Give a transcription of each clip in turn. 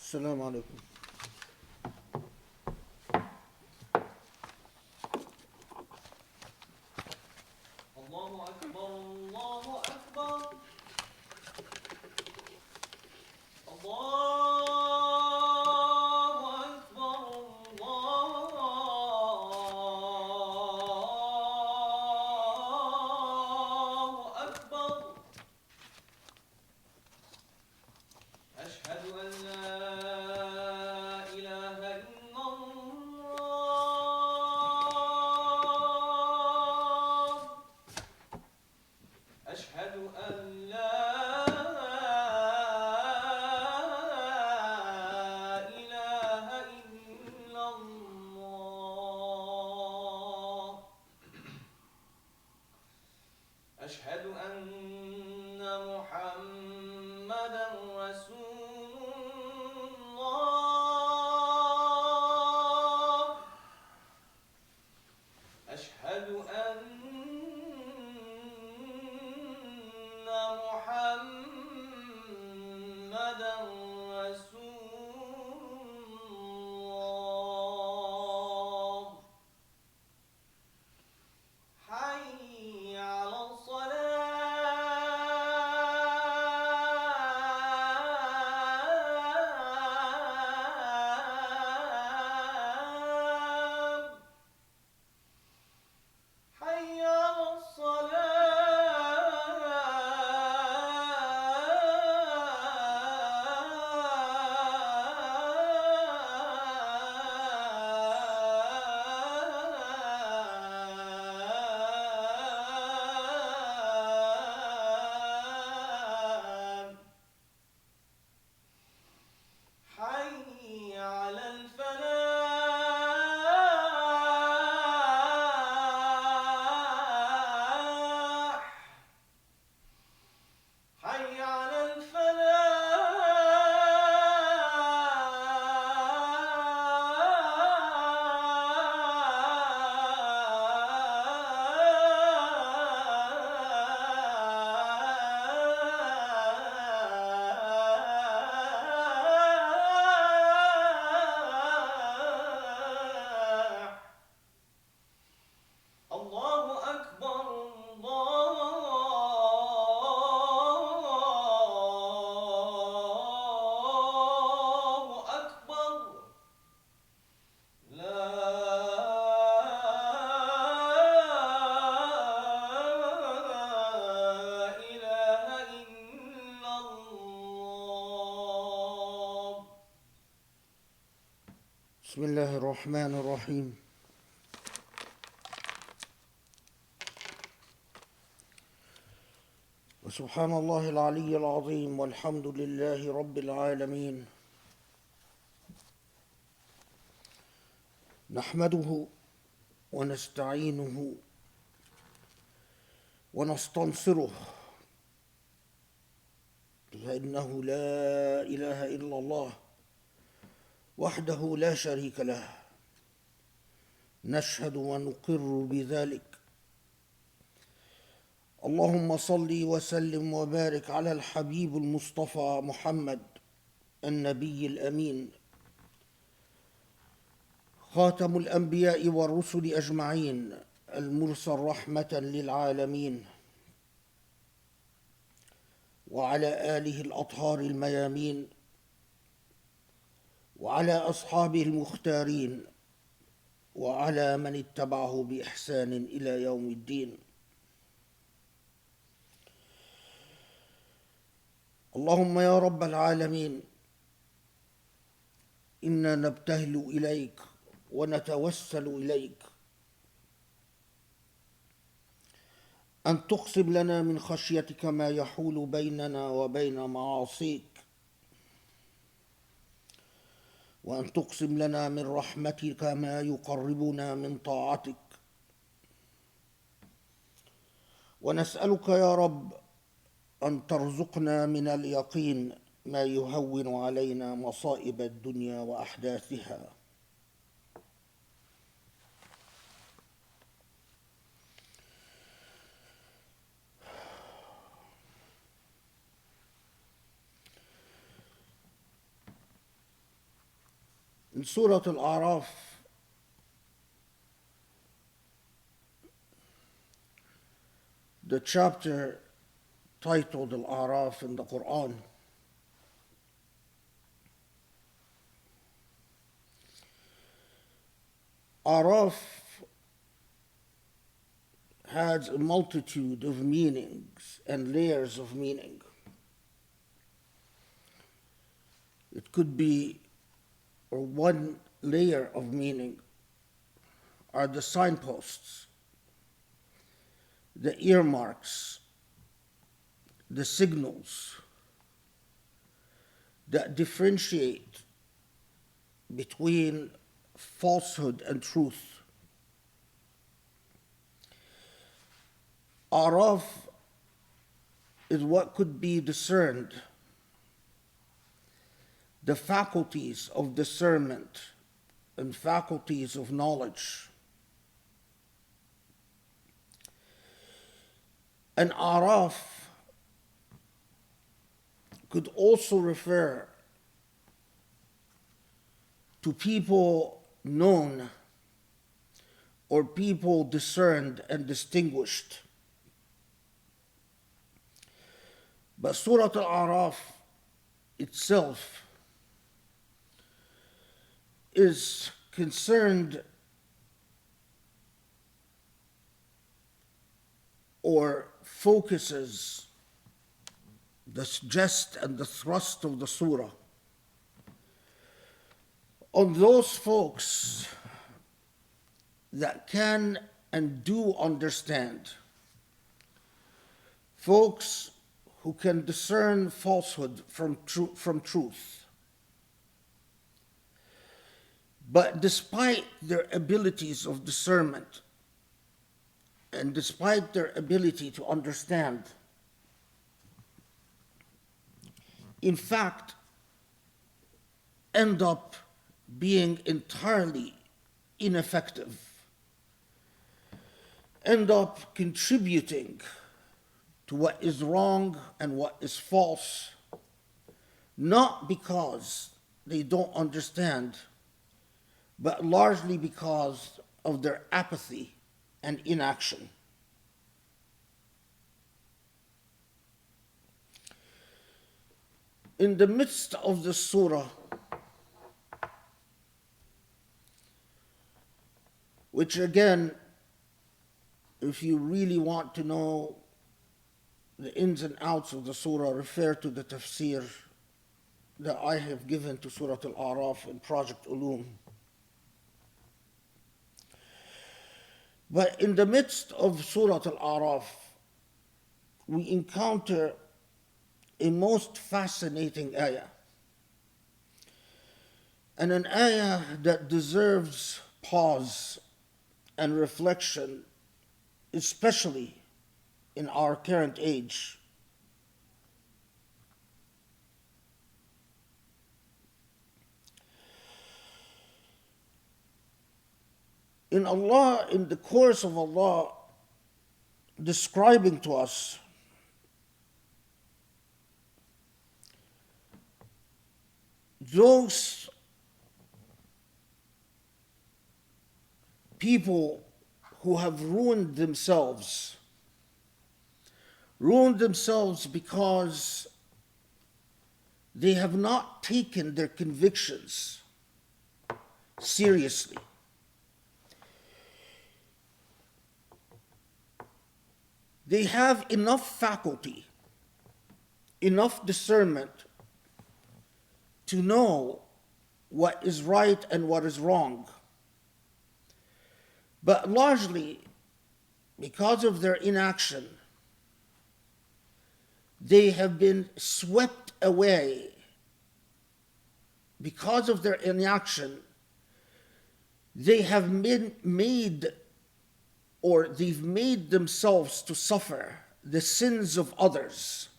السلام عليكم. الله أكبر الله أكبر الله أكبر الله أكبر أشهد أن لا إله إلا الله أشهد أن لا إله إلا الله أشهد أن محمدا رسول الله أشهد أن محمدا رسول الله حي على الصلاة حي على الصلاة حي على الفلاح حي على الفلاح الله أكبر الله أكبر لا إله إلا الله بسم الله الرحمن الرحيم. وسبحان الله العلي العظيم والحمد لله رب العالمين. نحمده ونستعينه ونستنصره فإنه لا إله إلا الله وحده لا شريك له، نشهد ونقر بذلك. اللهم صل وسلم وبارك على الحبيب المصطفى محمد النبي الأمين، خاتم الأنبياء والرسل أجمعين، المرسل رحمة للعالمين، وعلى آله الأطهار الميامين، وعلى أصحابه المختارين، وعلى من اتبعه بإحسان إلى يوم الدين. اللهم يا رب العالمين، إنا نبتهل إليك ونتوسل إليك أن تقسم لنا من خشيتك ما يحول بيننا وبين معاصيك، وأن تقسم لنا من رحمتك ما يقربنا من طاعتك. ونسألك يا رب أن ترزقنا من اليقين ما يهون علينا مصائب الدنيا وأحداثها. In Surah Al-A'raf, the chapter titled Al-A'raf in the Quran, A'raf has a multitude of meanings and layers of meaning. It could be, or one layer of meaning are the signposts, the earmarks, the signals that differentiate between falsehood and truth. Araf is what could be discerned, the faculties of discernment and faculties of knowledge. And Araf could also refer to people known or people discerned and distinguished. But Surah Al-A'raf itself is concerned or focuses the gist and the thrust of the surah on those folks that can and do understand, folks who can discern falsehood from truth. But despite their abilities of discernment and despite their ability to understand, in fact, end up being entirely ineffective, end up contributing to what is wrong and what is false, not because they don't understand, but largely because of their apathy and inaction. In the midst of the surah, which again, if you really want to know the ins and outs of the surah, refer to the tafsir that I have given to Surah Al-A'raf in Project Ulum. But in the midst of Surah Al-A'raf, we encounter a most fascinating ayah, and an ayah that deserves pause and reflection, especially in our current age. in the course of Allah describing to us those people who have ruined themselves because they have not taken their convictions seriously. They have enough faculty, enough discernment to know what is right and what is wrong. But largely, because of their inaction, they have been swept away. Because of their inaction, they have they've made themselves to suffer the sins of others.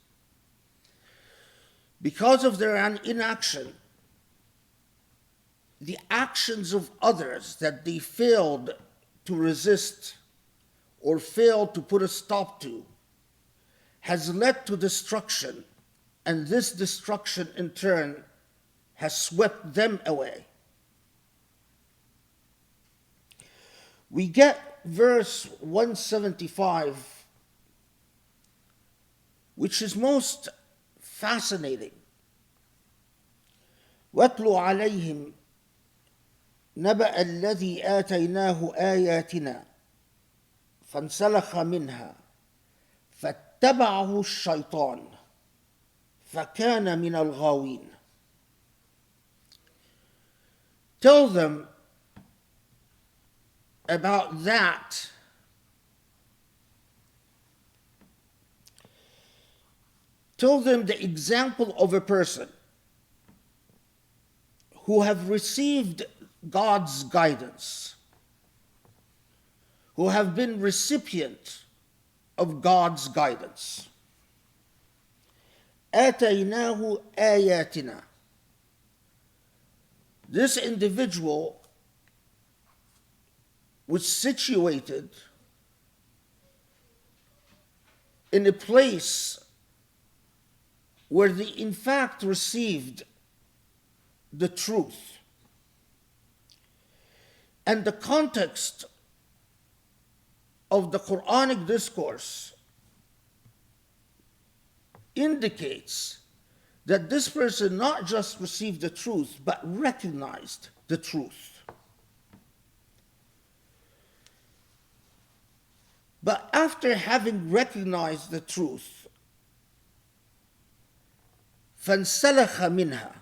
Because of their inaction, the actions of others that they failed to resist or failed to put a stop to has led to destruction, and this destruction in turn has swept them away. We get verse 175, which is most fascinating. وَاتْلُ عَلَيْهِمْ نبأ الذي آتيناه آياتنا فانسلخ منها فاتبعه الشيطان فكان من الغاوين. Tell them about that Tell them the example of a person who have received God's guidance, who have been recipient of God's guidance. آتيناه آياتنا. This individual was situated in a place where they in fact received the truth. And the context of the Quranic discourse indicates that this person not just received the truth, but recognized the truth. But after having recognized the truth, فَانْسَلَخَ مِنْهَا.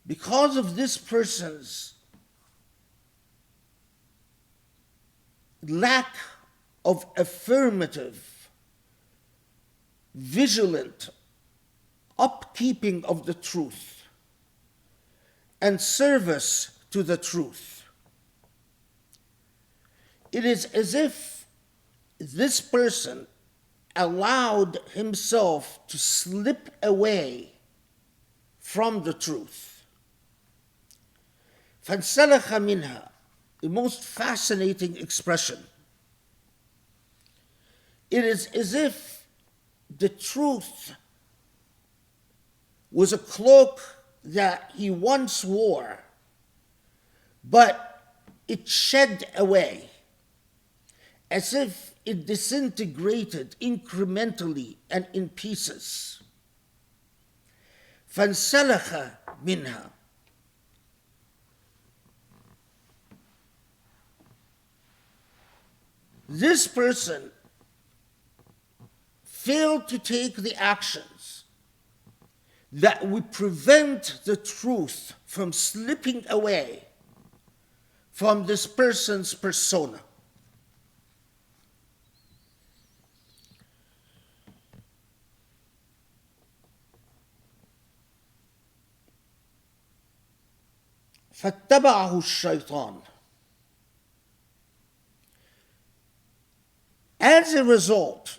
Because of this person's lack of affirmative, vigilant upkeeping of the truth and service to the truth, it is as if this person allowed himself to slip away from the truth. فَانْسَلَخَ مِنْهَا, the most fascinating expression. It is as if the truth was a cloak that he once wore, but it shed away, as if it disintegrated incrementally and in pieces. فَانْسَلَخَ مِنْهَا. This person failed to take the actions that would prevent the truth from slipping away from this person's persona. فَاتَّبَعَهُ الشَّيْطَانُ. As a result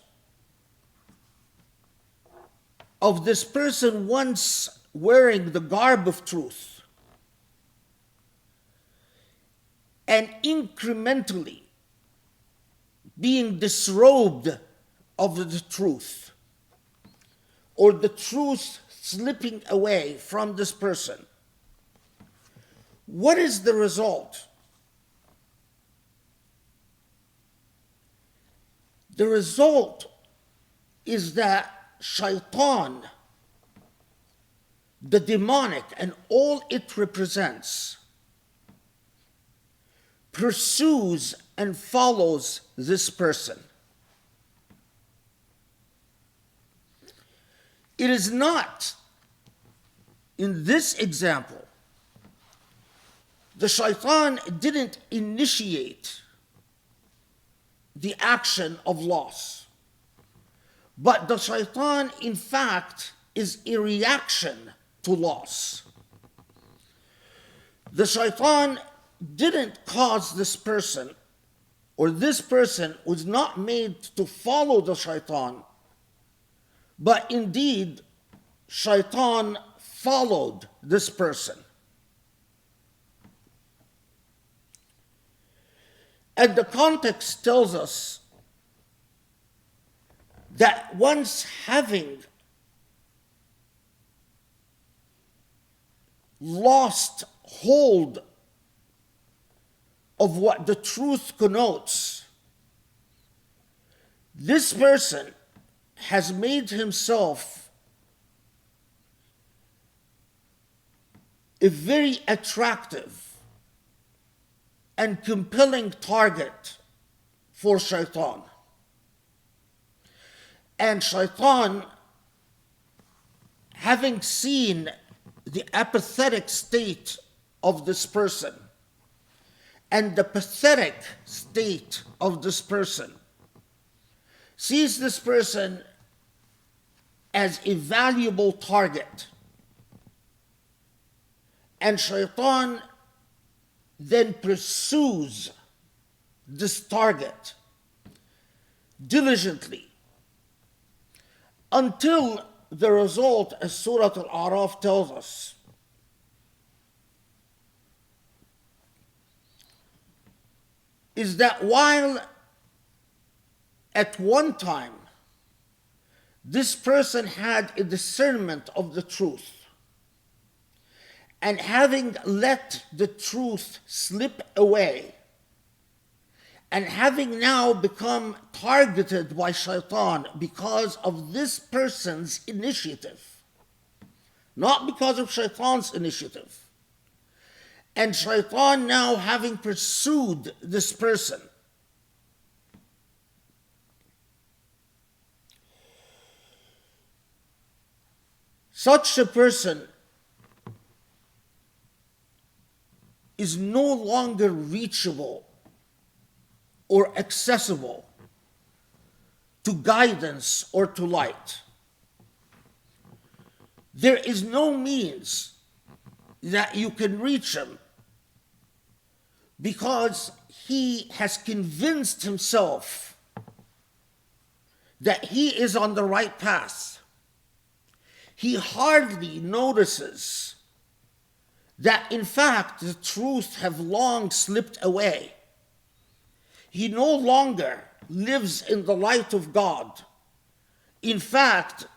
of this person once wearing the garb of truth, and incrementally being disrobed of the truth, or the truth slipping away from this person, what is the result? The result is that Shaytan, the demonic and all it represents, pursues and follows this person. It is not, in this example, the Shaytan didn't initiate the action of loss, but the Shaytan, in fact, is a reaction to loss. The Shaytan didn't cause this person, or this person was not made to follow the Shaytan, but indeed, Shaytan followed this person. And the context tells us that once having lost hold of what the truth connotes, this person has made himself a very attractive and compelling target for Shaytan. And Shaytan, having seen the apathetic state of this person and the pathetic state of this person, sees this person as a valuable target. And Shaytan then pursues this target diligently until the result, as Surah Al-A'raf tells us, is that while at one time this person had a discernment of the truth, and having let the truth slip away, and having now become targeted by Shaytan because of this person's initiative, not because of Shaytan's initiative, and Shaytan now having pursued this person, such a person is no longer reachable or accessible to guidance or to light. There is no means that you can reach him because he has convinced himself that he is on the right path. He hardly notices that in fact the truth have long slipped away. He no longer lives in the light of God. In fact,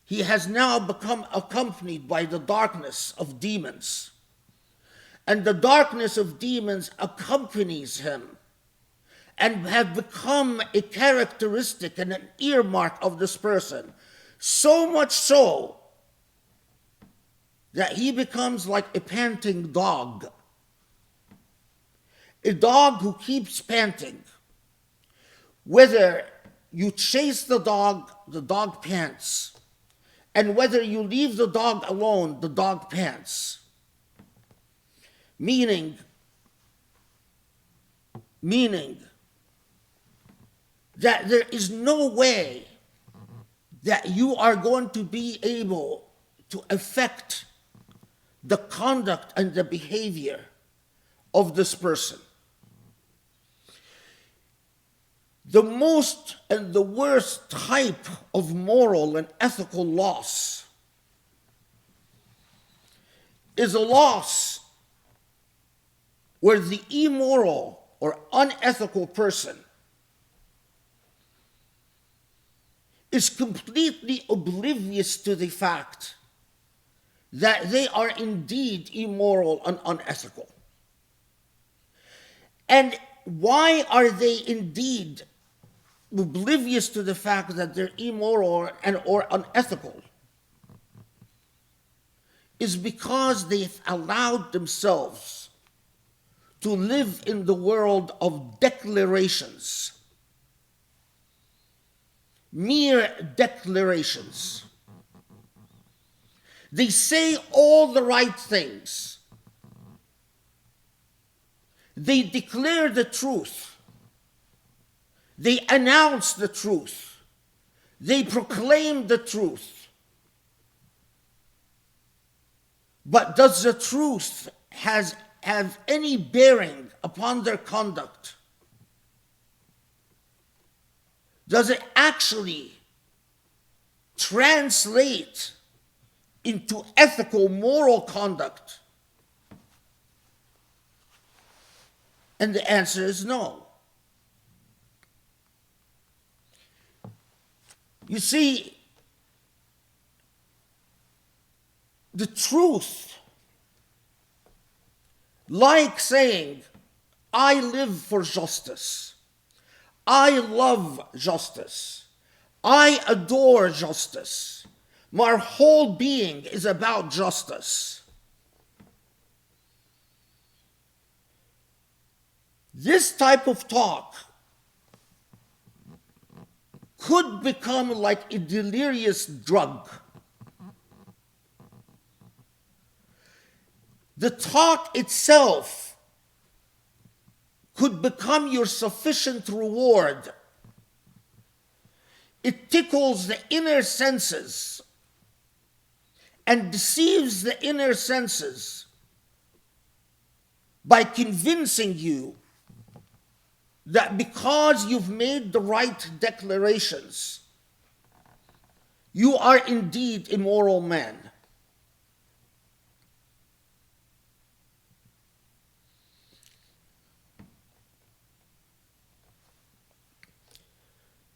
he has now become accompanied by the darkness of demons. And the darkness of demons accompanies him and have become a characteristic and an earmark of this person. So much so that he becomes like a panting dog. A dog who keeps panting. Whether you chase the dog pants. And whether you leave the dog alone, the dog pants. Meaning that there is no way that you are going to be able to affect the conduct and the behavior of this person. The most and the worst type of moral and ethical loss is a loss where the immoral or unethical person is completely oblivious to the fact that they are indeed immoral and unethical. And why are they indeed oblivious to the fact that they're immoral and or unethical? Is because they've allowed themselves to live in the world of declarations, mere declarations. They say all the right things. They declare the truth. They announce the truth. They proclaim the truth. But does the truth have any bearing upon their conduct? Does it actually translate into ethical, moral conduct? And the answer is no. You see, the truth, like saying, I live for justice, I love justice, I adore justice, my whole being is about justice. This type of talk could become like a delirious drug. The talk itself could become your sufficient reward. It tickles the inner senses and deceives the inner senses by convincing you that because you've made the right declarations, you are indeed a moral man.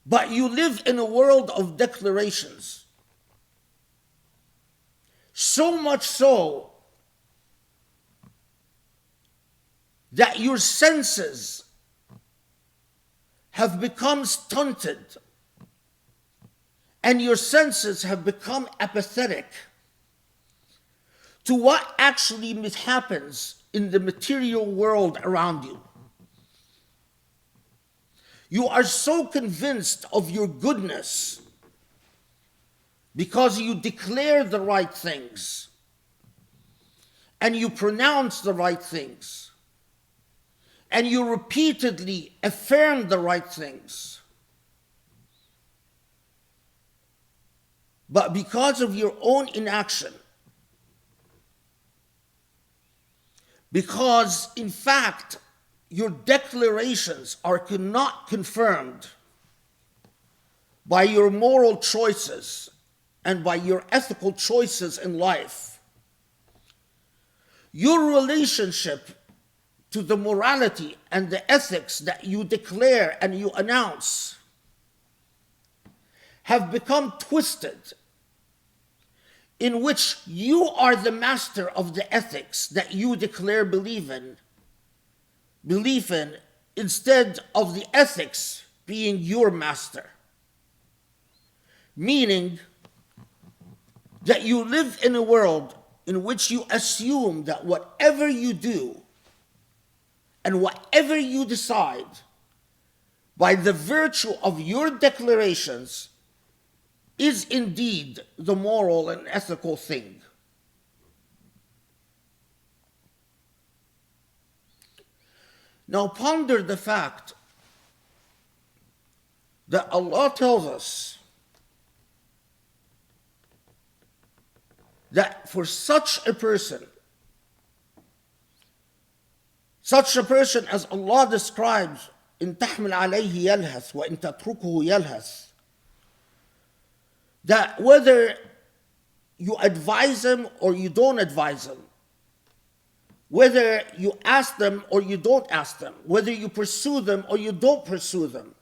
But you live in a world of declarations. So much so that your senses have become stunted and your senses have become apathetic to what actually happens in the material world around you. You are so convinced of your goodness because you declare the right things and you pronounce the right things and you repeatedly affirm the right things. But because of your own inaction, because in fact your declarations are not confirmed by your moral choices and by your ethical choices in life, your relationship to the morality and the ethics that you declare and you announce have become twisted, in which you are the master of the ethics that you declare belief in, instead of the ethics being your master. Meaning that you live in a world in which you assume that whatever you do and whatever you decide, by the virtue of your declarations, is indeed the moral and ethical thing. Now ponder the fact that Allah tells us that for such a person as Allah describes, إن تحمل عليه يلهث وإن تتركه يلهث, that whether you advise him or you don't advise him, whether you ask them or you don't ask them, whether you pursue them or you don't pursue them.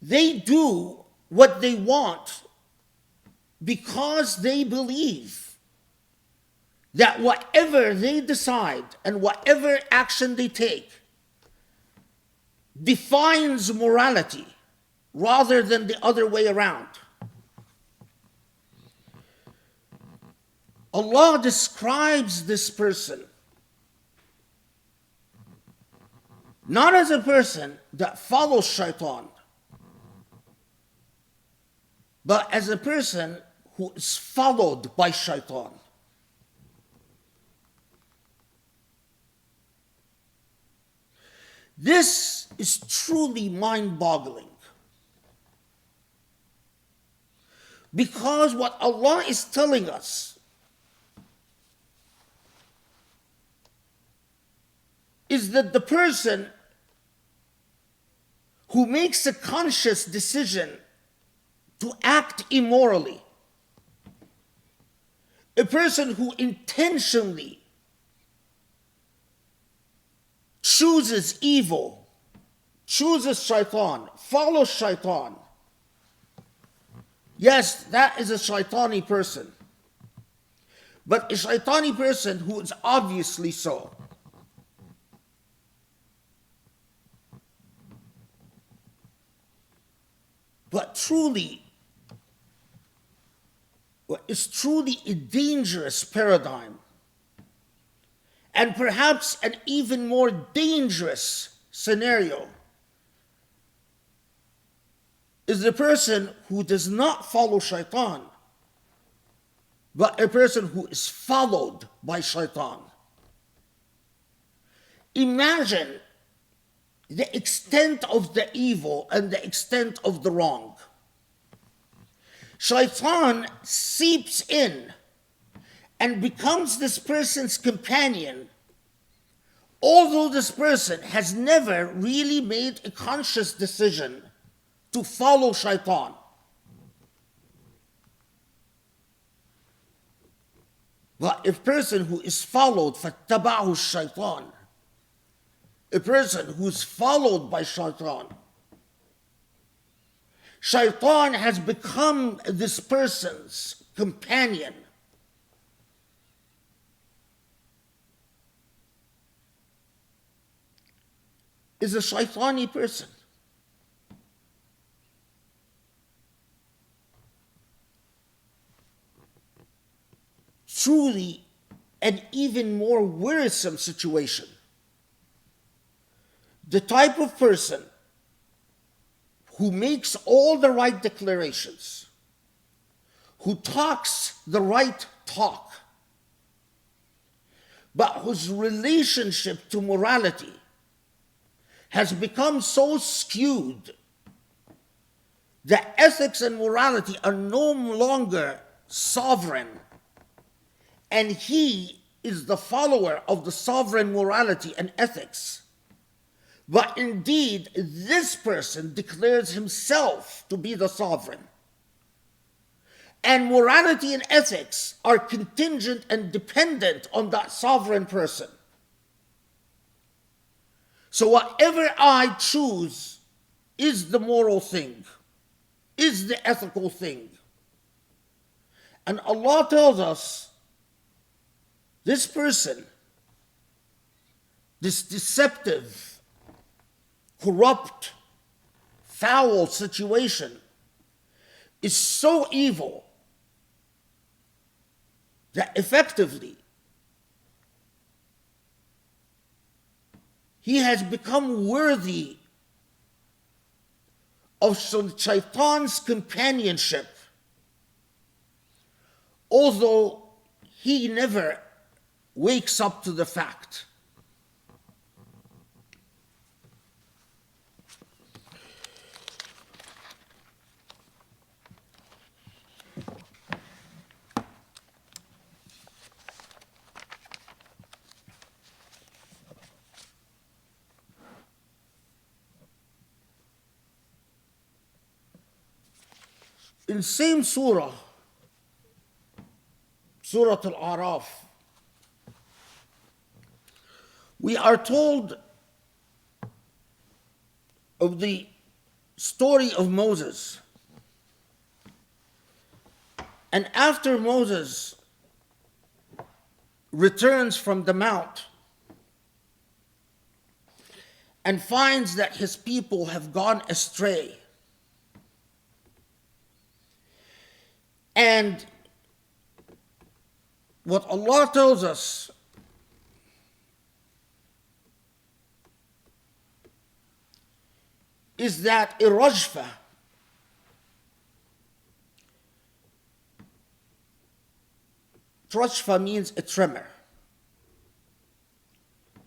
They do what they want because they believe that whatever they decide and whatever action they take defines morality rather than the other way around. Allah describes this person not as a person that follows Shaytan, but as a person who is followed by Shaytan. This is truly mind-boggling. Because what Allah is telling us is that the person who makes a conscious decision to act immorally, a person who intentionally chooses evil, chooses Shaitan, follows Shaitan, yes, that is a Shaitani person. But a Shaitani person who is obviously so. But truly, it's truly a dangerous paradigm, and perhaps an even more dangerous scenario is the person who does not follow Shaitan, but a person who is followed by Shaitan. Imagine the extent of the evil and the extent of the wrong. Shaitan seeps in and becomes this person's companion, although this person has never really made a conscious decision to follow Shaitan. But a person who is followed, فَاتَّبَعُهُ الشَّيْطَانِ, a person who's followed by Shaitan, Shaitan has become this person's companion. Is a Shaitani person. Truly an even more wearisome situation. The type of person who makes all the right declarations, who talks the right talk, but whose relationship to morality has become so skewed that ethics and morality are no longer sovereign, and he is the follower of the sovereign morality and ethics. But indeed, this person declares himself to be the sovereign. And morality and ethics are contingent and dependent on that sovereign person. So whatever I choose is the moral thing, is the ethical thing. And Allah tells us, this person, this deceptive, corrupt, foul situation is so evil that effectively he has become worthy of Shaitan's companionship, although he never wakes up to the fact. In same surah, Surah Al-A'raf, we are told of the story of Moses. And after Moses returns from the mount and finds that his people have gone astray, and what Allah tells us is that irajfa, rajfa means a tremor.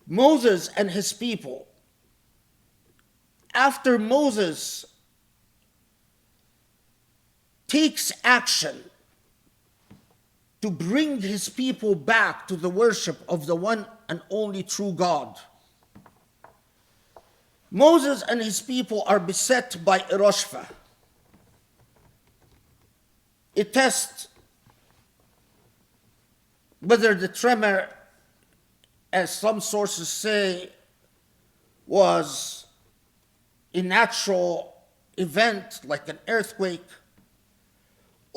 Moses and his people, after Moses takes action to bring his people back to the worship of the one and only true God, Moses and his people are beset by irashfa, a test whether the tremor, as some sources say, was a natural event like an earthquake,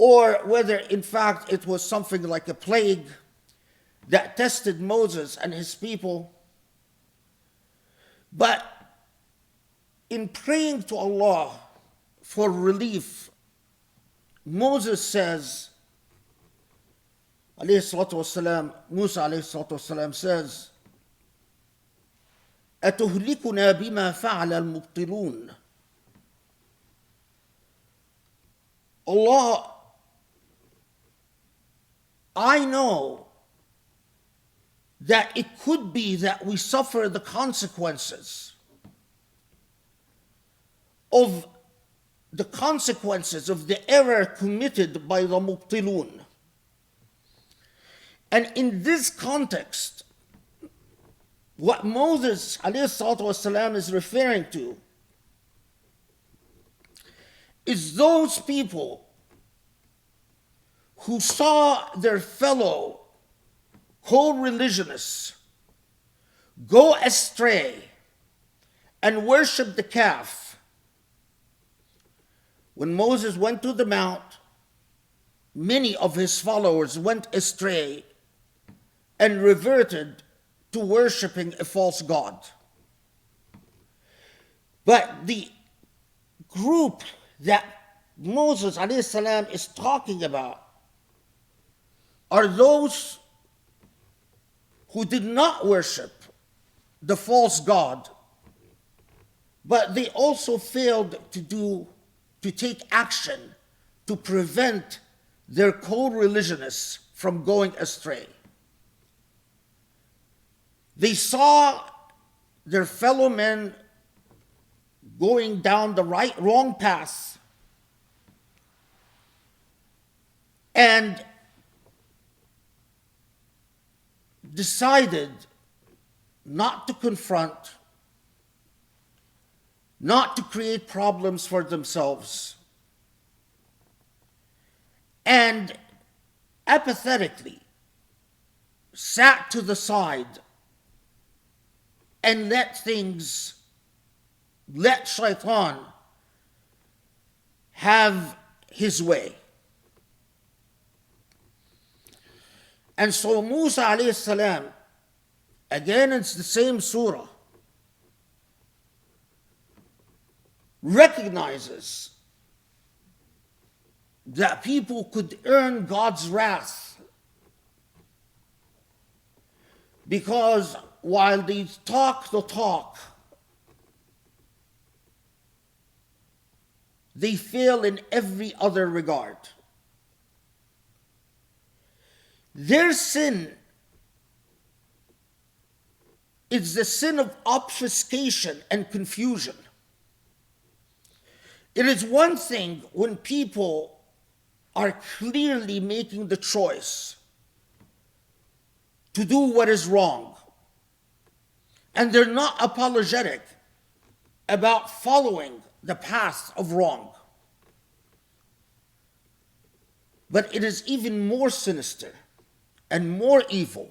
or whether in fact it was something like a plague that tested Moses and his people. But in praying to Allah for relief, Moses says, alayhi salatu wasalam, Musa alayhi salatu wasalam says, أتهلكنا بما فعل المبطلون. Allah, I know that it could be that we suffer the consequences of the error committed by the mubtilun. And in this context, what Moses ﷺ is referring to is those people who saw their fellow co-religionists go astray and worship the calf. When Moses went to the mount, many of his followers went astray and reverted to worshiping a false god. But the group that Moses ﷺ is talking about are those who did not worship the false god, but they also failed to take action to prevent their co-religionists from going astray. They saw their fellow men going down the wrong path, and decided not to confront, not to create problems for themselves, and apathetically sat to the side and let Shaytan have his way. And so Musa alayhi salam, again it's the same surah, recognizes that people could earn God's wrath because while they talk the talk, they fail in every other regard. Their sin is the sin of obfuscation and confusion. It is one thing when people are clearly making the choice to do what is wrong, and they're not apologetic about following the path of wrong. But it is even more sinister and more evil,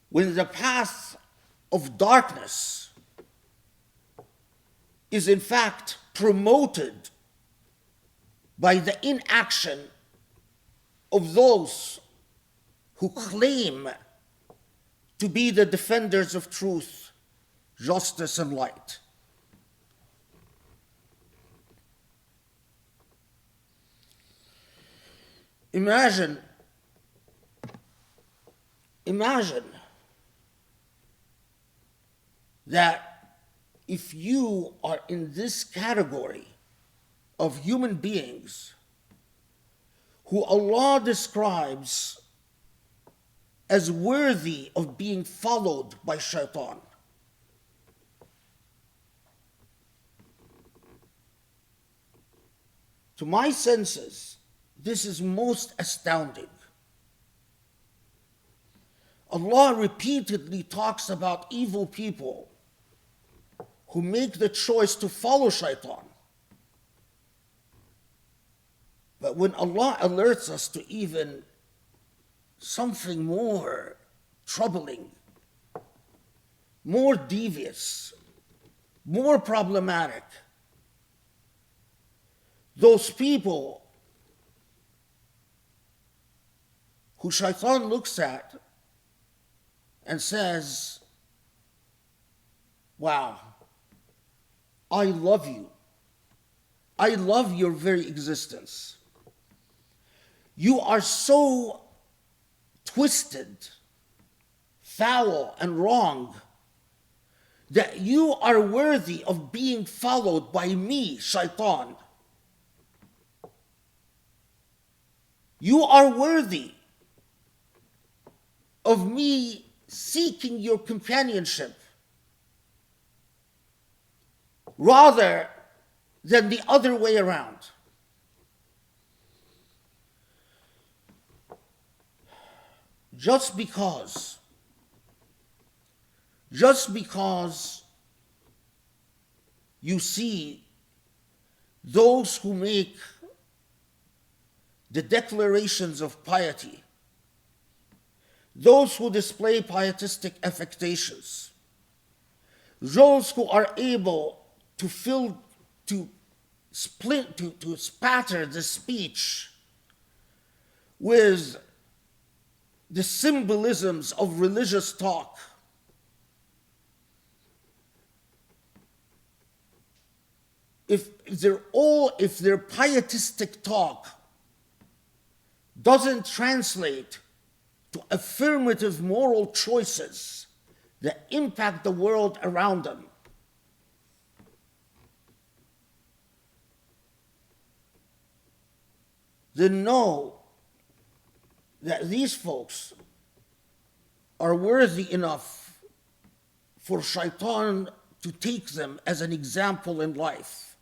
when the path of darkness is in fact promoted by the inaction of those who claim to be the defenders of truth, justice, and light. Imagine that if you are in this category of human beings who Allah describes as worthy of being followed by Shaytan. To my senses, this is most astounding. Allah repeatedly talks about evil people who make the choice to follow Shaytan. But when Allah alerts us to even something more troubling, more devious, more problematic, those people who Shaitan looks at and says, wow, I love you. I love your very existence. You are so twisted, foul, and wrong that you are worthy of being followed by me, Shaitan. You are worthy of me seeking your companionship rather than the other way around. Just because you see those who make the declarations of piety, those who display pietistic affectations, those who are able to spatter the speech with the symbolisms of religious talk, if their pietistic talk doesn't translate to affirmative moral choices that impact the world around them, then know that these folks are worthy enough for Shaitan to take them as an example in life,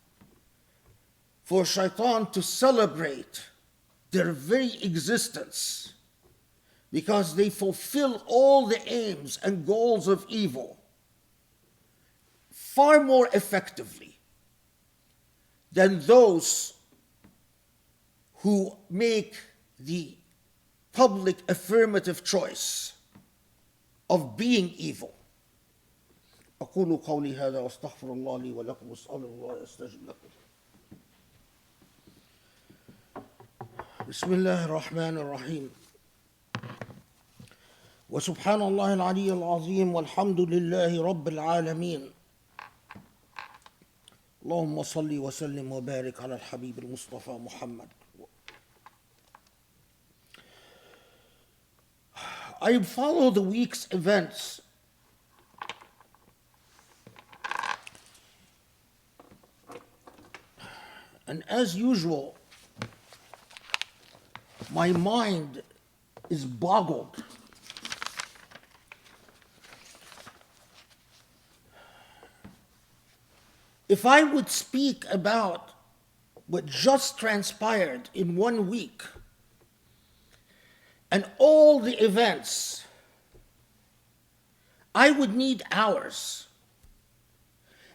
for Shaitan to celebrate their very existence, because they fulfill all the aims and goals of evil far more effectively than those who make the public affirmative choice of being evil. أقول قولي هذا وأستغفر الله لي ولكم وأسأل الله يستجب لكم. بسم الله الرحمن الرحيم. وسبحان الله العلي العظيم والحمد لله رب العالمين. اللهم صل وسلم وبارك على الحبيب المصطفى محمد. I follow the week's events and as usual, my mind is boggled. If I would speak about what just transpired in 1 week and all the events, I would need hours.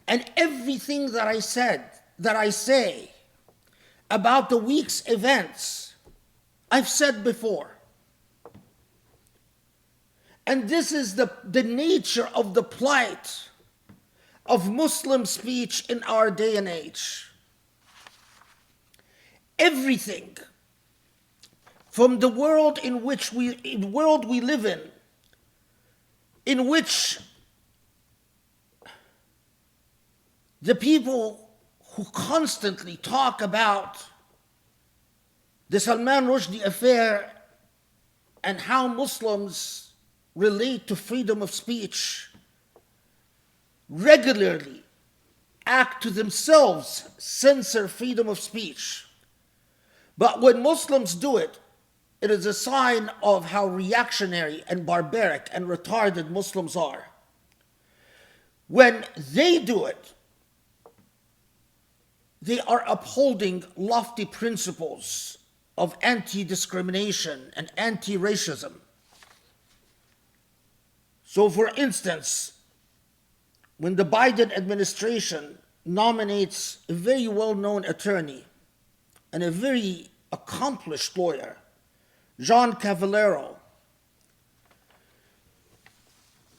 And everything that I say about the week's events I've said before, and this is the nature of the plight of Muslim speech in our day and age. Everything from the world we live in which the people who constantly talk about the Salman Rushdie affair and how Muslims relate to freedom of speech regularly act to themselves censor freedom of speech. But when Muslims do it, it is a sign of how reactionary and barbaric and retarded Muslims are. When they do it, they are upholding lofty principles of anti-discrimination and anti-racism. So, for instance, when the Biden administration nominates a very well-known attorney and a very accomplished lawyer, John Cavallaro,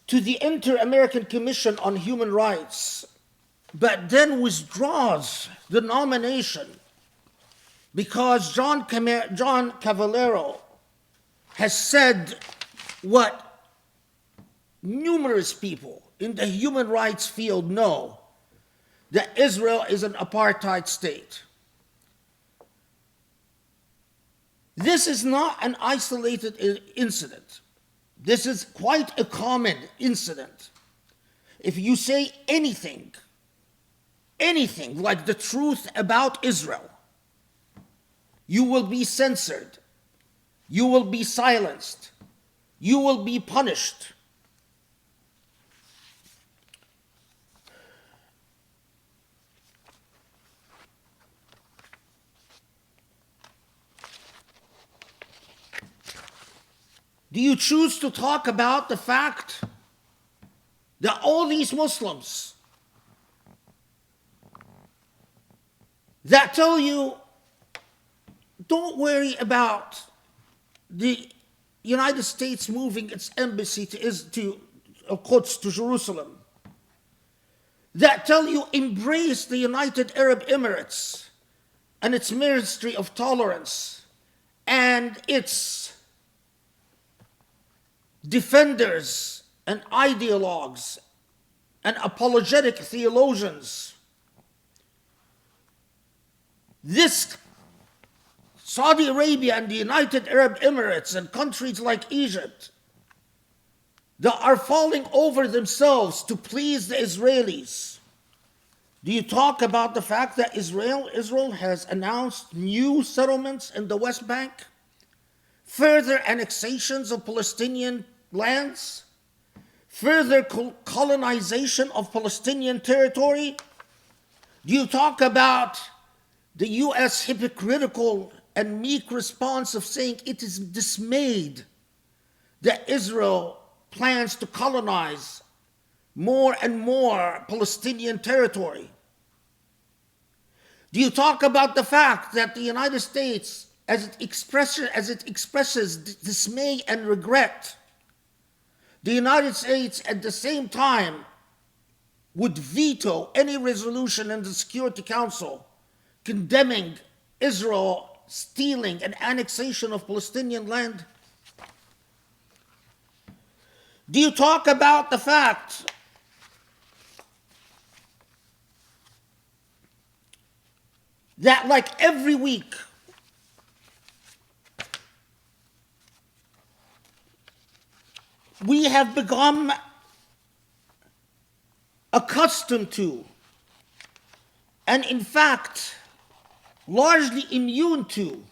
to the Inter-American Commission on Human Rights, but then withdraws the nomination because John Cavallaro has said what numerous people in the human rights field know, that Israel is an apartheid state. This is not an isolated incident. This is quite a common incident. If you say anything like the truth about Israel, you will be censored, you will be silenced, you will be punished. Do you choose to talk about the fact that all these Muslims that tell you, don't worry about the United States moving its embassy to Quds, to Jerusalem, that tell you embrace the United Arab Emirates and its Ministry of Tolerance and its defenders and ideologues and apologetic theologians? This Saudi Arabia and the United Arab Emirates and countries like Egypt that are falling over themselves to please the Israelis. Do you talk about the fact that Israel has announced new settlements in the West Bank? Further annexations of Palestinian lands? Further colonization of Palestinian territory? Do you talk about the U.S. hypocritical and meek response of saying it is dismayed that Israel plans to colonize more and more Palestinian territory? Do you talk about the fact that the United States, as it expresses dismay and regret, the United States at the same time would veto any resolution in the Security Council condemning Israel stealing and annexation of Palestinian land? Do you talk about the fact that, like every week, we have become accustomed to, and in fact, largely immune to,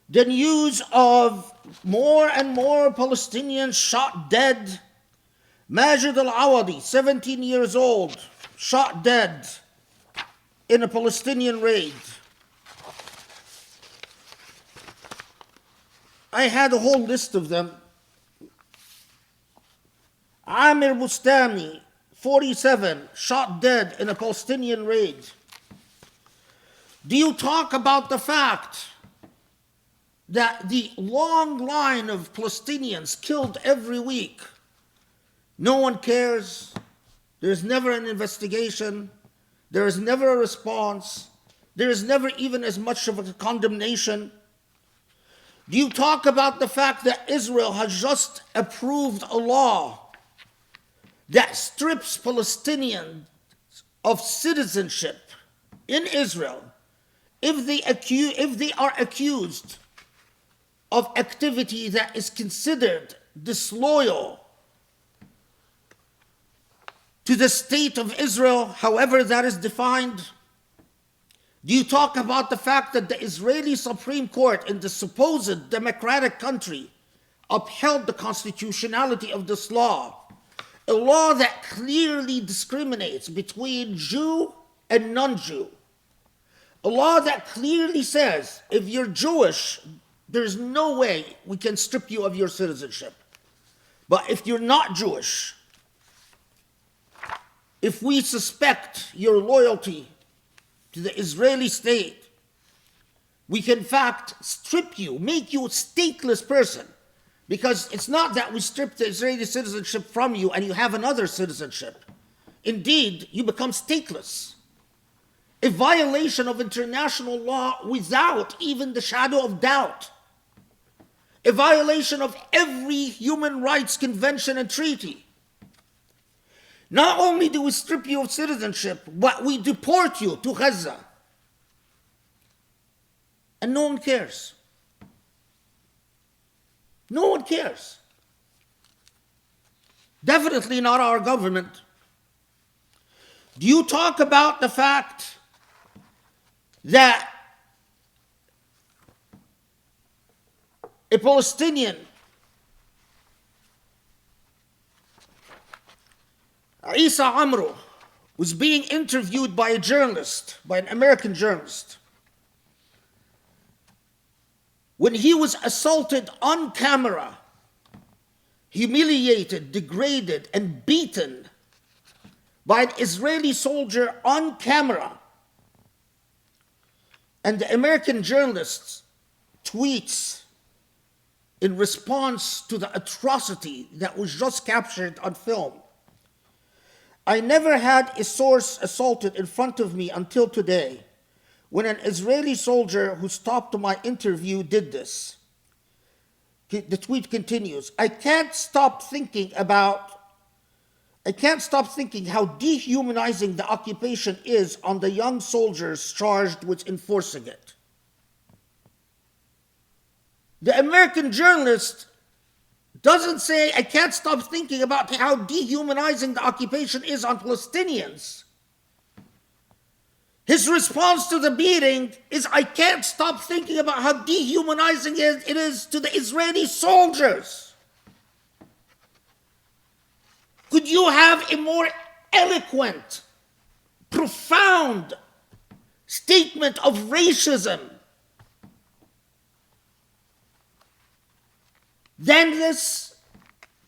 the news of more and more Palestinians shot dead? Majid al-Awadi, 17 years old, shot dead in a Palestinian raid. I had a whole list of them. Amir Bustami, 47, shot dead in a Palestinian raid. Do you talk about the fact that the long line of Palestinians killed every week, no one cares. There's never an investigation. There is never a response. There is never even as much of a condemnation. Do you talk about the fact that Israel has just approved a law that strips Palestinians of citizenship in Israel if they are accused of activity that is considered disloyal to the state of Israel, however that is defined? Do you talk about the fact that the Israeli Supreme Court in the supposed democratic country upheld the constitutionality of this law, a law that clearly discriminates between Jew and non-Jew, a law that clearly says if you're Jewish, there's no way we can strip you of your citizenship. But if you're not Jewish, if we suspect your loyalty to the Israeli state, we can in fact strip you, make you a stateless person. Because it's not that we strip the Israeli citizenship from you and you have another citizenship. Indeed, you become stateless. A violation of international law without even the shadow of doubt. A violation of every human rights convention and treaty. Not only do we strip you of citizenship, but we deport you to Gaza. And no one cares. No one cares. Definitely not our government. Do you talk about the fact that a Palestinian, Isa Amro, was being interviewed by a journalist, by an American journalist, when he was assaulted on camera, humiliated, degraded, and beaten by an Israeli soldier on camera. And the American journalist tweets in response to the atrocity that was just captured on film. I never had a source assaulted in front of me until today, when an Israeli soldier who stopped my interview did this. The tweet continues, I can't stop thinking how dehumanizing the occupation is on the young soldiers charged with enforcing it. The American journalist doesn't say, I can't stop thinking about how dehumanizing the occupation is on Palestinians. His response to the beating is, I can't stop thinking about how dehumanizing it is to the Israeli soldiers. Could you have a more eloquent, profound statement of racism than this?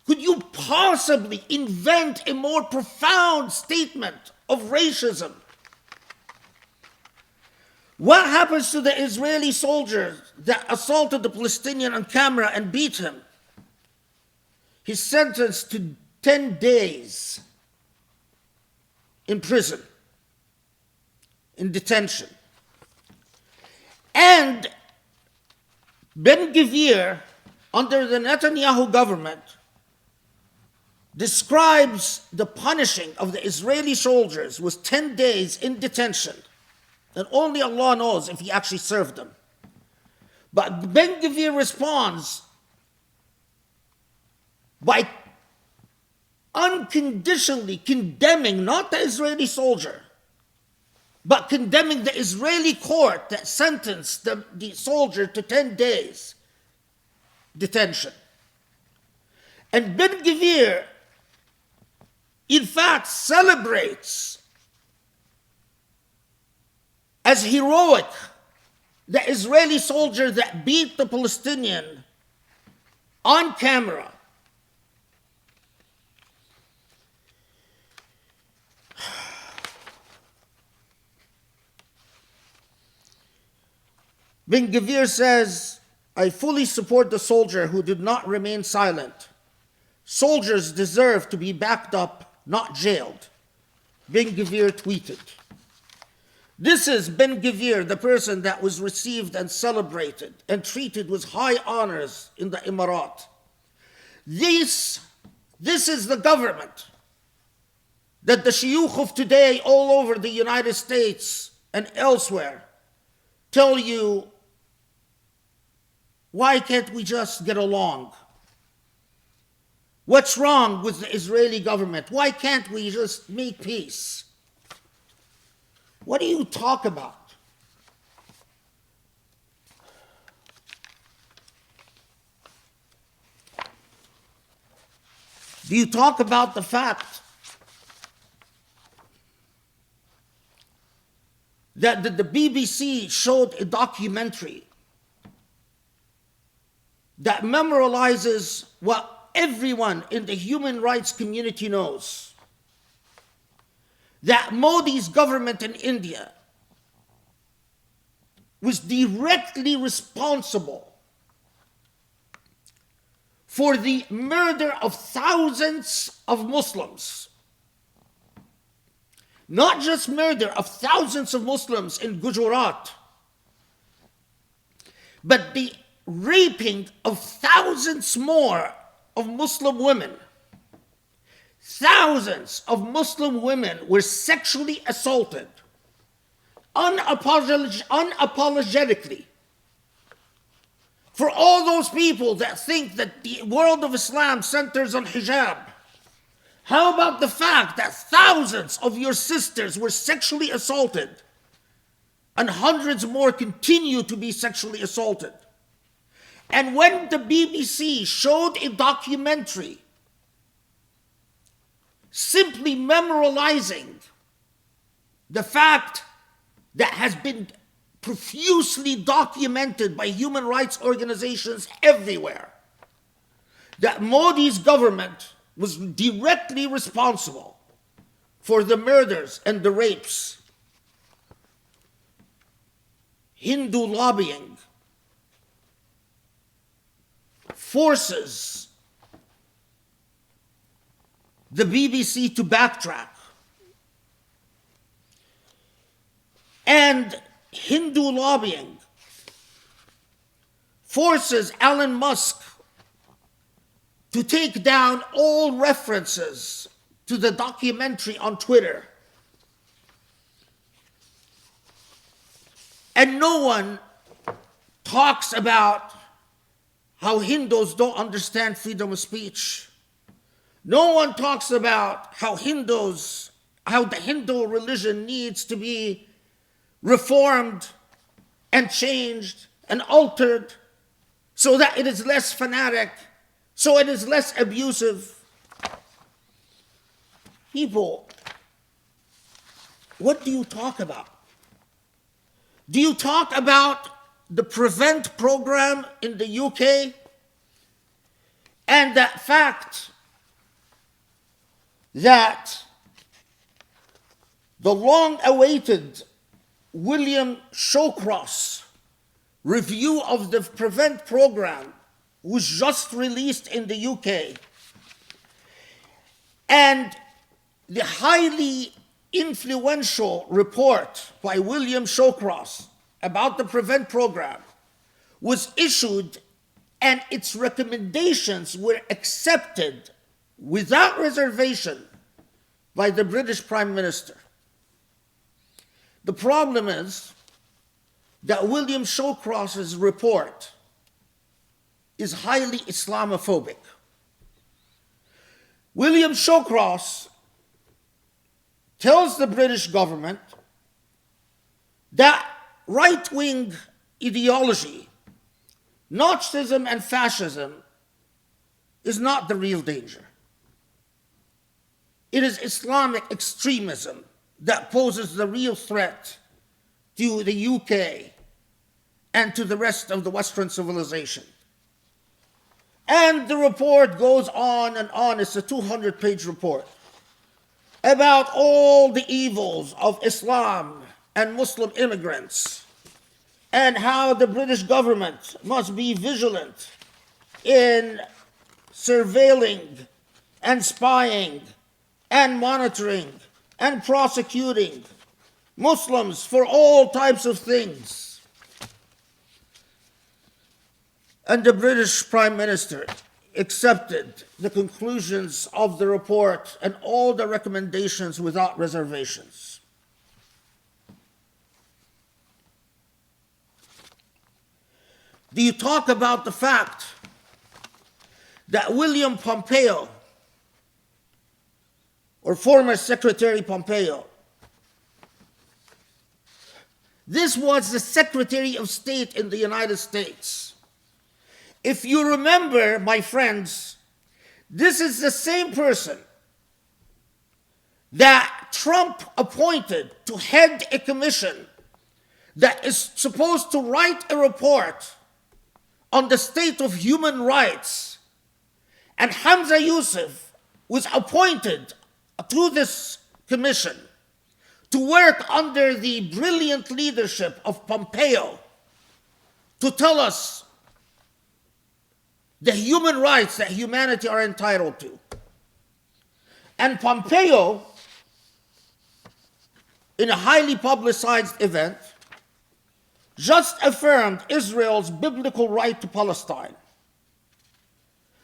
Could you possibly invent a more profound statement of racism? What happens to the Israeli soldier that assaulted the Palestinian on camera and beat him? He's sentenced to 10 days in prison, in detention. And Ben-Gvir, under the Netanyahu government, describes the punishing of the Israeli soldiers with 10 days in detention. And only Allah knows if he actually served them. But Ben-Gvir responds by unconditionally condemning not the Israeli soldier, but condemning the Israeli court that sentenced the soldier to 10 days detention. And Ben-Gvir, in fact, celebrates as heroic the Israeli soldier that beat the Palestinian on camera. Ben-Gvir says I fully support the soldier who did not remain silent. Soldiers deserve to be backed up, not jailed. Ben-Gvir tweeted. This is Ben-Gvir, the person that was received and celebrated and treated with high honors in the Emirat. This is the government that the shuyukh of today all over the United States and elsewhere tell you, why can't we just get along? What's wrong with the Israeli government? Why can't we just make peace? What do you talk about? Do you talk about the fact that the BBC showed a documentary that memorializes what everyone in the human rights community knows? That Modi's government in India was directly responsible for the murder of thousands of Muslims. Not just murder of thousands of Muslims in Gujarat, but the raping of thousands more of Muslim women. Thousands of Muslim women were sexually assaulted unapologetically. For all those people that think that the world of Islam centers on hijab, how about the fact that thousands of your sisters were sexually assaulted and hundreds more continue to be sexually assaulted? And when the BBC showed a documentary simply memorializing the fact that has been profusely documented by human rights organizations everywhere, that Modi's government was directly responsible for the murders and the rapes, Hindu lobbying forces the BBC to backtrack. And Hindu lobbying forces Elon Musk to take down all references to the documentary on Twitter. And no one talks about how Hindus don't understand freedom of speech. No one talks about how the Hindu religion needs to be reformed and changed and altered so that it is less fanatic, so it is less abusive. People, what do you talk about? Do you talk about the Prevent program in the UK and that fact that the long-awaited William Shawcross review of the Prevent program was just released in the UK, and the highly influential report by William Shawcross about the Prevent program was issued, and its recommendations were accepted without reservation by the British Prime Minister. The problem is that William Shawcross's report is highly Islamophobic. William Shawcross tells the British government that right-wing ideology, Nazism and fascism, is not the real danger. It is Islamic extremism that poses the real threat to the UK and to the rest of the Western civilization. And the report goes on and on. It's a 200-page report about all the evils of Islam and Muslim immigrants and how the British government must be vigilant in surveilling and spying and monitoring and prosecuting Muslims for all types of things. And the British Prime Minister accepted the conclusions of the report and all the recommendations without reservations. Do you talk about the fact that William Pompeo, or former Secretary Pompeo, this was the Secretary of State in the United States. If you remember, my friends, this is the same person that Trump appointed to head a commission that is supposed to write a report on the state of human rights. And Hamza Yusuf was appointed to this commission to work under the brilliant leadership of Pompeo to tell us the human rights that humanity are entitled to. And Pompeo, in a highly publicized event, just affirmed Israel's biblical right to Palestine.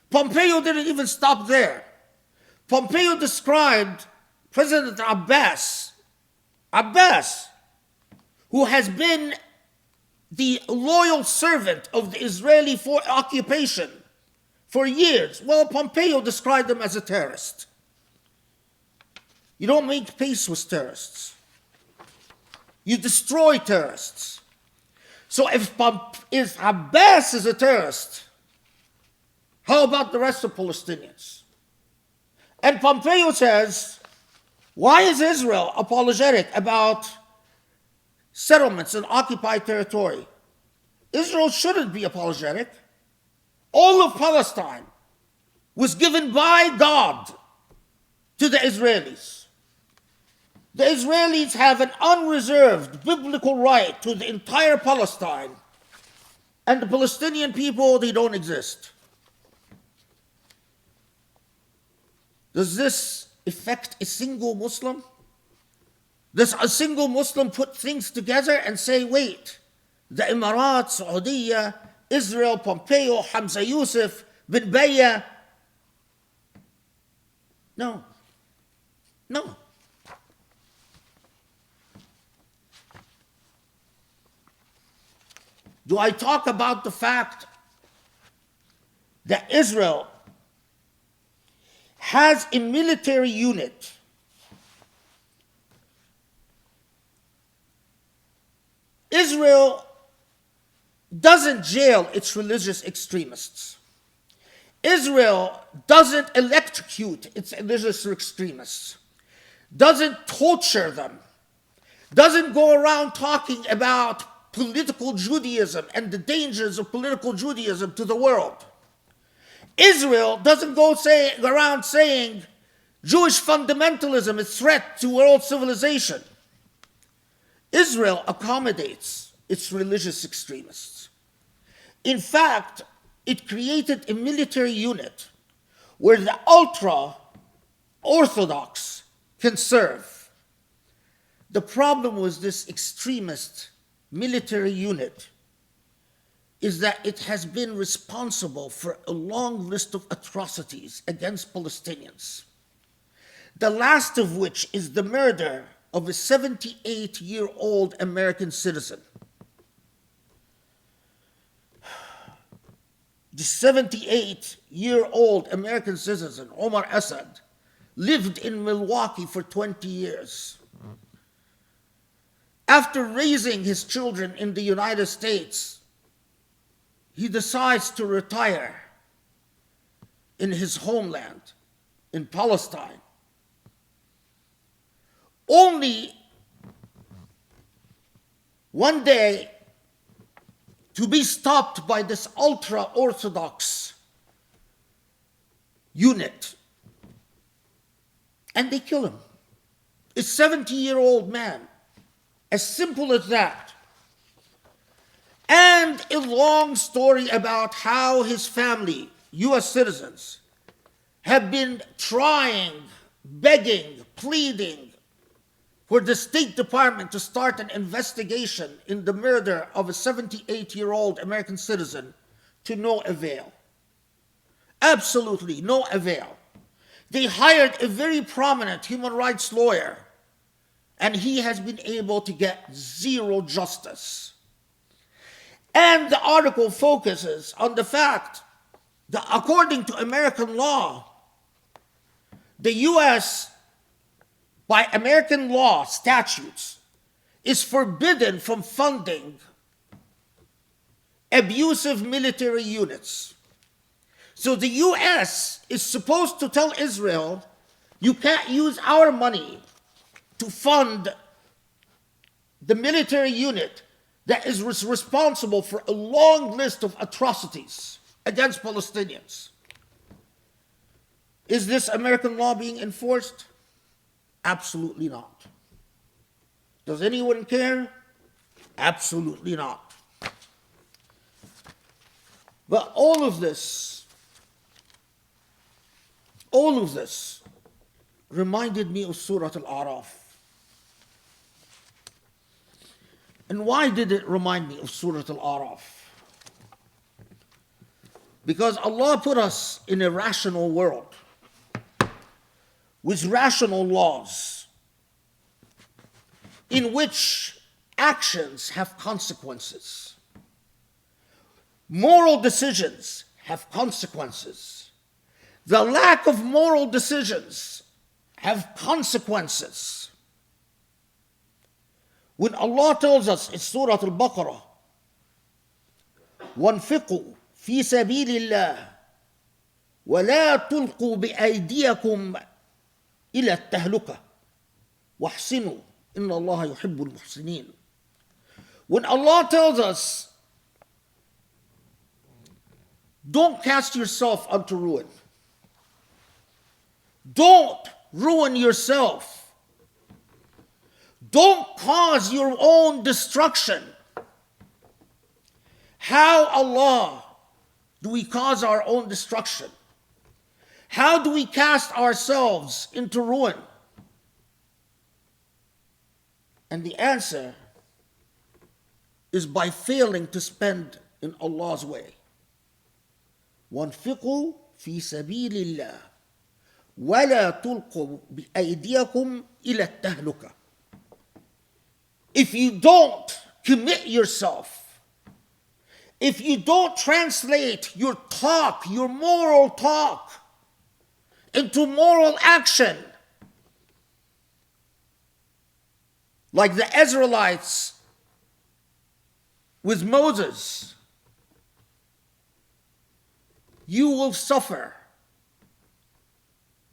Pompeo didn't even stop there. Pompeo described President Abbas, who has been the loyal servant of the Israeli occupation for years. Well, Pompeo described him as a terrorist. You don't make peace with terrorists. You destroy terrorists. So if Abbas is a terrorist, how about the rest of Palestinians? And Pompeo says, why is Israel apologetic about settlements in occupied territory? Israel shouldn't be apologetic. All of Palestine was given by God to the Israelis. The Israelis have an unreserved biblical right to the entire Palestine, and the Palestinian people, they don't exist. Does this affect a single Muslim? Does a single Muslim put things together and say, wait, the Emirates, Saudiya, Israel, Pompeo, Hamza Yusuf, bin Baya? No. No. Do I talk about the fact that Israel has a military unit Israel doesn't jail its religious extremists. Israel doesn't electrocute its religious extremists, doesn't torture them, doesn't go around talking about political Judaism and the dangers of political Judaism to the world. Israel doesn't go around saying Jewish fundamentalism is a threat to world civilization. Israel accommodates its religious extremists. In fact, it created a military unit where the ultra-Orthodox can serve. The problem with this extremist military unit is that it has been responsible for a long list of atrocities against Palestinians, the last of which is the murder of a 78-year-old American citizen. The 78-year-old American citizen, Omar Assad, lived in Milwaukee for 20 years. After raising his children in the United States, he decides to retire in his homeland, in Palestine, only one day to be stopped by this ultra-Orthodox unit. And they kill him. A 70-year-old man. As simple as that. and a long story about how his family, US citizens, have been trying, begging, pleading for the State Department to start an investigation in the murder of a 78-year-old American citizen, to no avail. Absolutely no avail. They hired a very prominent human rights lawyer, and he has been able to get zero justice. And the article focuses on the fact that according to American law, the US, by American law statutes, is forbidden from funding abusive military units. So the US is supposed to tell Israel, you can't use our money to fund the military unit that is responsible for a long list of atrocities against Palestinians. Is this American law being enforced? Absolutely not. Does anyone care? Absolutely not. But all of this reminded me of Surah Al-A'raf. And why did it remind me of Surah Al-A'raf? Because Allah put us in a rational world with rational laws in which actions have consequences. Moral decisions have consequences. The lack of moral decisions have consequences. When Allah tells us in Surah Al-Baqarah, وَانْفِقُوا فِي سَبِيلِ اللَّهِ وَلَا تُلْقُوا بِأَيْدِيَكُمْ إِلَى التَّهْلُكَةِ وَاحْسِنُوا إِنَّ اللَّهَ يُحِبُّ الْمُحْسِنِينَ. When Allah tells us, don't cast yourself unto ruin. Don't ruin yourself. Don't cause your own destruction. How, Allah, do we cause our own destruction? How do we cast ourselves into ruin? And the answer is by failing to spend in Allah's way. وَانْفِقُوا فِي سَبِيلِ اللَّهِ وَلَا تُلْقُوا بِأَيْدِيَكُمْ إِلَى التَّهْلُكَةِ. If you don't commit yourself, if you don't translate your talk, your moral talk, into moral action, like the Israelites with Moses, you will suffer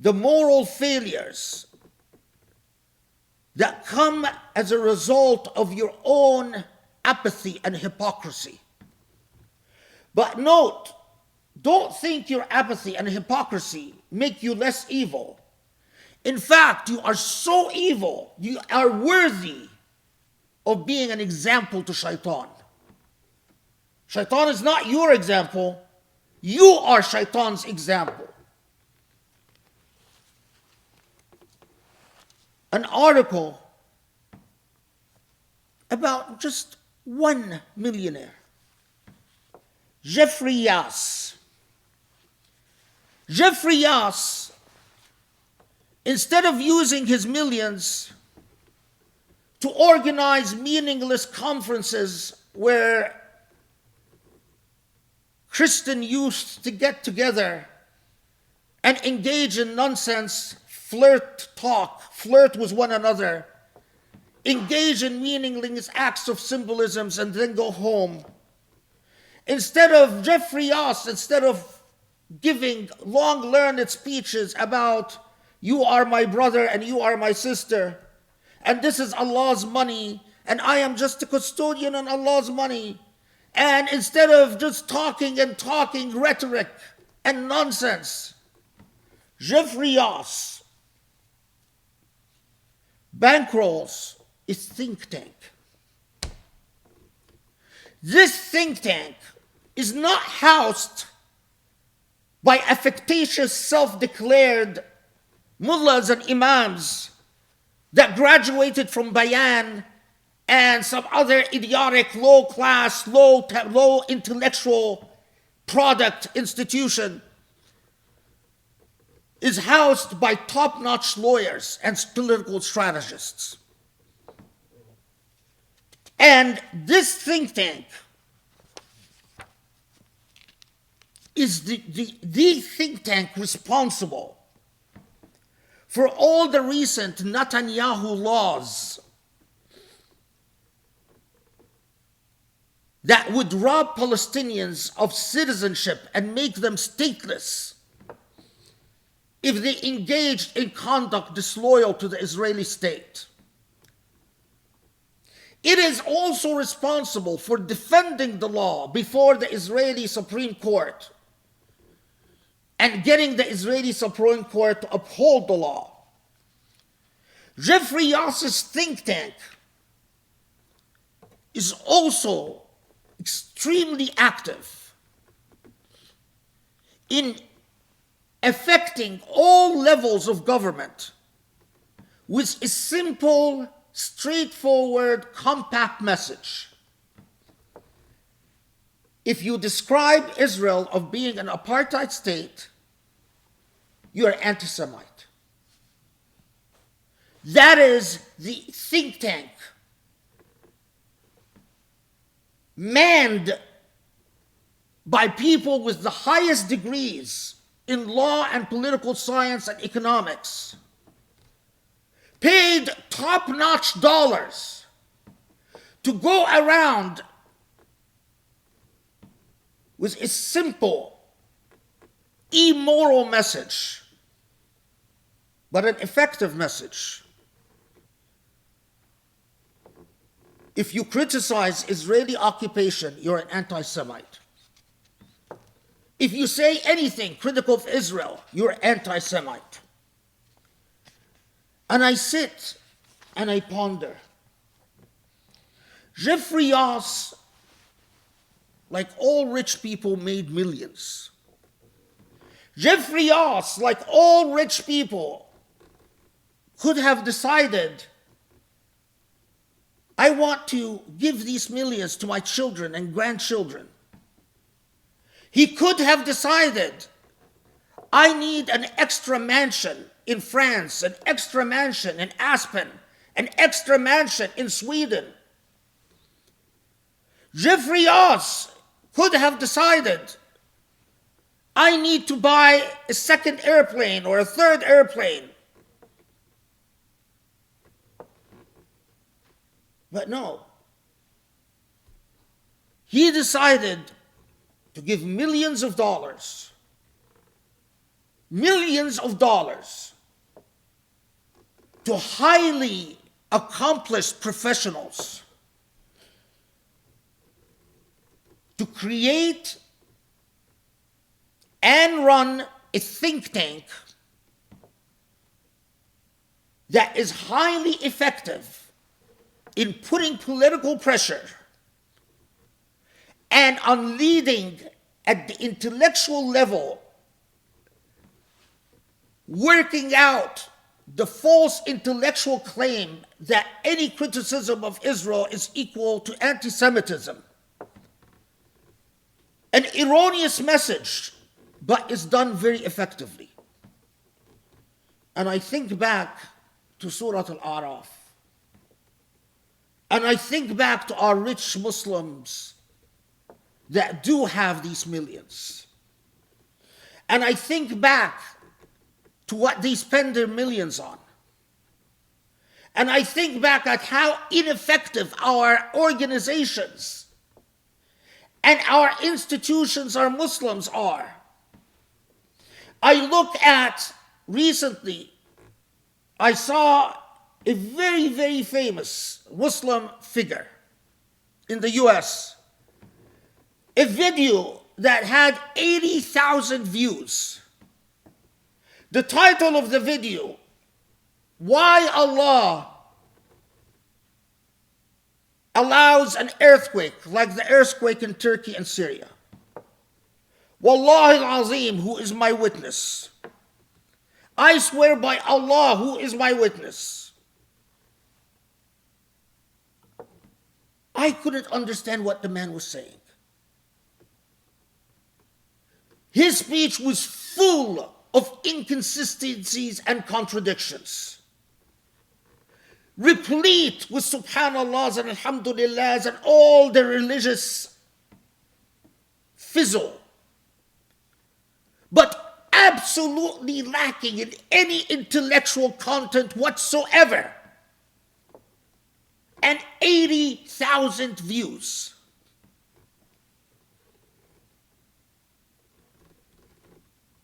the moral failures that come as a result of your own apathy and hypocrisy. But note, don't think your apathy and hypocrisy make you less evil. In fact, you are so evil, you are worthy of being an example to Shaytan. Shaytan is not your example, you are Shaytan's example. An article about just one millionaire, Jeffrey Yass. Jeffrey Yass, instead of using his millions to organize meaningless conferences where Christian youth to get together and engage in nonsense, flirt with one another, engage in meaningless acts of symbolisms, and then go home. Instead of giving long learned speeches about you are my brother and you are my sister, and this is Allah's money, and I am just a custodian on Allah's money, and instead of just talking rhetoric and nonsense, Jeffrey Yass bankrolls a think tank. This think tank is not housed by affectatious self-declared mullahs and imams that graduated from Bayan and some other idiotic, low-class, low intellectual product institution. Is housed by top-notch lawyers and political strategists. And this think tank is the think tank responsible for all the recent Netanyahu laws that would rob Palestinians of citizenship and make them stateless if they engaged in conduct disloyal to the Israeli state. It is also responsible for defending the law before the Israeli Supreme Court and getting the Israeli Supreme Court to uphold the law. Jeffrey Yass's think tank is also extremely active in affecting all levels of government with a simple, straightforward, compact message. If you describe Israel of being an apartheid state, you're an anti-Semite. That is the think tank manned by people with the highest degrees in law and political science and economics, paid top-notch dollars to go around with a simple, immoral message, but an effective message. If you criticize Israeli occupation, you're an anti-Semite. If you say anything critical of Israel, you're anti-Semite. And I sit and I ponder. Jeffrey Yass, like all rich people, made millions. Jeffrey Yass, like all rich people, could have decided, I want to give these millions to my children and grandchildren. He could have decided, I need an extra mansion in France, an extra mansion in Aspen, an extra mansion in Sweden. Jeffrey Yass could have decided, I need to buy a second airplane or a third airplane. But no. He decided to give millions of dollars to highly accomplished professionals to create and run a think tank that is highly effective in putting political pressure and on leading at the intellectual level, working out the false intellectual claim that any criticism of Israel is equal to anti-Semitism. An erroneous message, but is done very effectively. And I think back to Surah Al-A'raf. And I think back to our rich Muslims that do have these millions. And I think back to what they spend their millions on. And I think back at how ineffective our organizations and our institutions, our Muslims are. I look at, recently, I saw a very, very famous Muslim figure in the US, a video that had 80,000 views. The title of the video, Why Allah allows an earthquake like the earthquake in Turkey and Syria, Wallahi al-Azim, who is my witness, I swear by Allah, who is my witness, I couldn't understand what the man was saying. His speech was full of inconsistencies and contradictions, replete with subhanallahs and alhamdulillahs and all the religious fizzle, but absolutely lacking in any intellectual content whatsoever. And 80,000 views.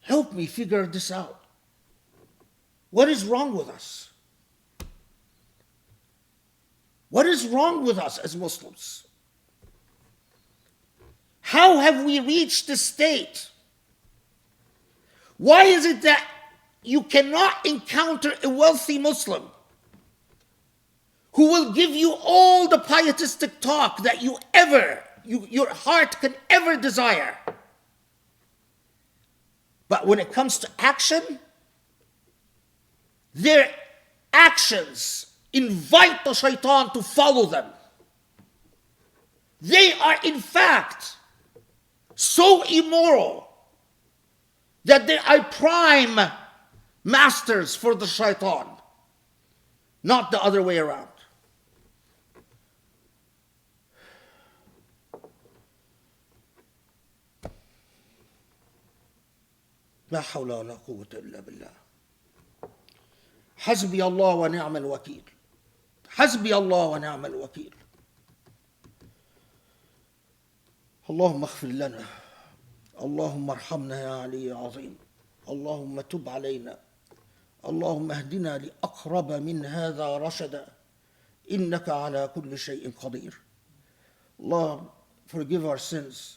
Help me figure this out. What is wrong with us? What is wrong with us as Muslims? How have we reached this state? Why is it that you cannot encounter a wealthy Muslim who will give you all the pietistic talk that your heart can ever desire? But when it comes to action, their actions invite the Shaytan to follow them. They are in fact so immoral that they are prime masters for the Shaytan, not the other way around. لا حول ولا قوة إلا بالله. حسبي الله ونعم الوكيل. حسبي الله ونعم الوكيل. اللهم اغفر لنا، اللهم ارحمنا يا علي يا عظيم، اللهم تب علينا، اللهم اهدنا لأقرب من هذا رشدا، إنك على كل شيء قدير. Allah, forgive our sins,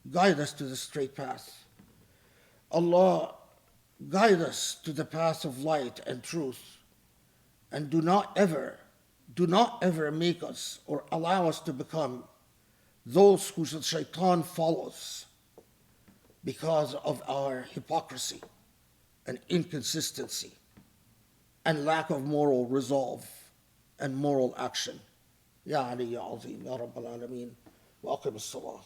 guide us to the straight path. Allah, guide us to the path of light and truth, and do not ever make us or allow us to become those who the Shaitan follows because of our hypocrisy and inconsistency and lack of moral resolve and moral action. Ya Ali, Ya Azim, Ya Rabbal Alameen, wa aqim as-salah.